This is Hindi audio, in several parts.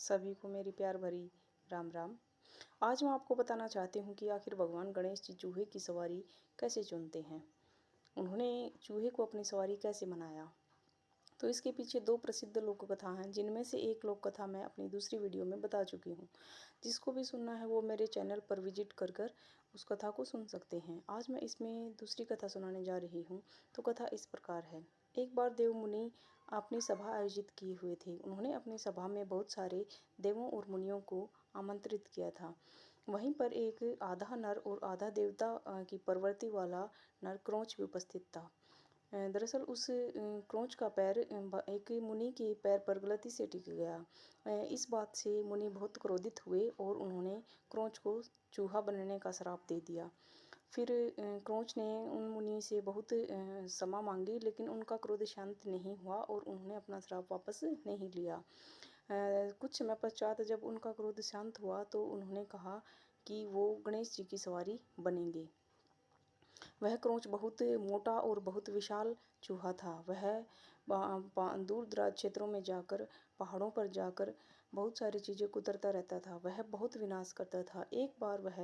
सभी को मेरी प्यार भरी राम राम। आज मैं आपको बताना चाहती हूँ कि आखिर भगवान गणेश जी चूहे की सवारी कैसे चुनते हैं। उन्होंने चूहे को अपनी सवारी कैसे बनाया। तो इसके पीछे दो प्रसिद्ध लोक कथा हैं, जिनमें से एक लोक कथा मैं अपनी दूसरी वीडियो में बता चुकी हूँ। जिसको भी सुनना है वो मेरे चैनल पर विजिट कर उस कथा को सुन सकते हैं। आज मैं इसमें दूसरी कथा सुनाने जा रही हूँ। तो कथा इस प्रकार है। एक बार देव मुनि अपनी सभा आयोजित किए हुए थे। उन्होंने अपनी सभा में बहुत सारे देवों और मुनियों को आमंत्रित किया था। वहीं पर एक आधा नर और आधा देवता की प्रवृत्ति वाला नर क्रोंच भी उपस्थित था। दरअसल उस क्रोंच का पैर एक मुनि के पैर पर गलती से टिक गया। इस बात से मुनि बहुत क्रोधित हुए और उन्होंने क्रोंच को चूहा बनने का श्राप दे दिया। फिर क्रोंच ने उन मुनि से बहुत क्षमा मांगी, लेकिन उनका क्रोध शांत नहीं हुआ और उन्होंने अपना श्राप वापस नहीं लिया। कुछ समय पश्चात जब उनका क्रोध शांत हुआ तो उन्होंने कहा कि वो गणेश जी की सवारी बनेंगे। वह क्रोंच बहुत मोटा और बहुत विशाल चूहा था। वह दूर दराज क्षेत्रों में जाकर, पहाड़ों पर जाकर बहुत सारी चीज़ें कुतरता रहता था। वह बहुत विनाश करता था। एक बार वह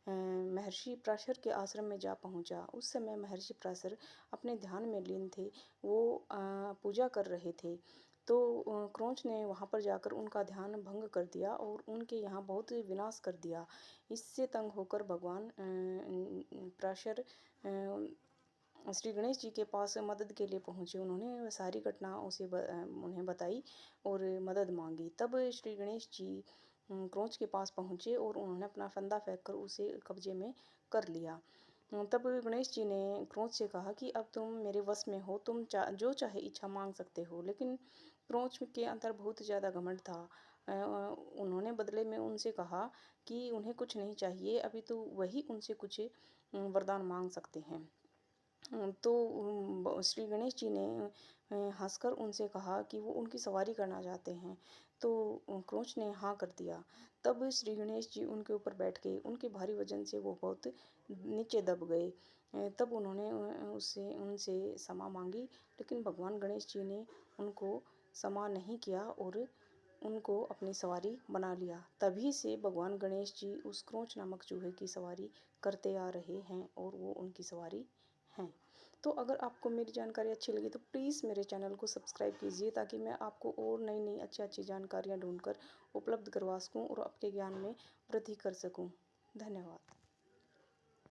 महर्षि पराशर के आश्रम में जा पहुंचा। उस समय महर्षि पराशर अपने ध्यान में लीन थे। वो पूजा कर रहे थे। तो क्रोंच ने वहाँ पर जाकर उनका ध्यान भंग कर दिया और उनके यहाँ बहुत विनाश कर दिया। इससे तंग होकर भगवान पराशर श्री गणेश जी के पास मदद के लिए पहुँचे। उन्होंने वह सारी घटना उसे उन्हें बताई और मदद मांगी। तब श्री गणेश जी क्रोंच के पास पहुँचे और उन्होंने अपना फंदा फेंककर उसे कब्जे में कर लिया। तब गणेश जी ने क्रोंच से कहा कि अब तुम मेरे वश में हो, तुम जो चाहे इच्छा मांग सकते हो। लेकिन क्रोंच के अंदर बहुत ज़्यादा घमंड था। उन्होंने बदले में उनसे कहा कि उन्हें कुछ नहीं चाहिए, अभी तो वही उनसे कुछ वरदान मांग सकते हैं। तो श्री गणेश जी ने हंसकर उनसे कहा कि वो उनकी सवारी करना चाहते हैं। तो क्रोंच ने हाँ कर दिया। तब श्री गणेश जी उनके ऊपर बैठ गए। उनके भारी वजन से वो बहुत नीचे दब गए। तब उन्होंने उनसे क्षमा मांगी, लेकिन भगवान गणेश जी ने उनको क्षमा नहीं किया और उनको अपनी सवारी बना लिया। तभी से भगवान गणेश जी उस क्रोंच नामक चूहे की सवारी करते आ रहे हैं और वो उनकी सवारी हैं। तो अगर आपको मेरी जानकारी अच्छी लगी तो प्लीज़ मेरे चैनल को सब्सक्राइब कीजिए, ताकि मैं आपको और नई नई अच्छी जानकारियाँ ढूंढकर उपलब्ध करवा सकूँ और आपके ज्ञान में वृद्धि कर सकूँ। धन्यवाद।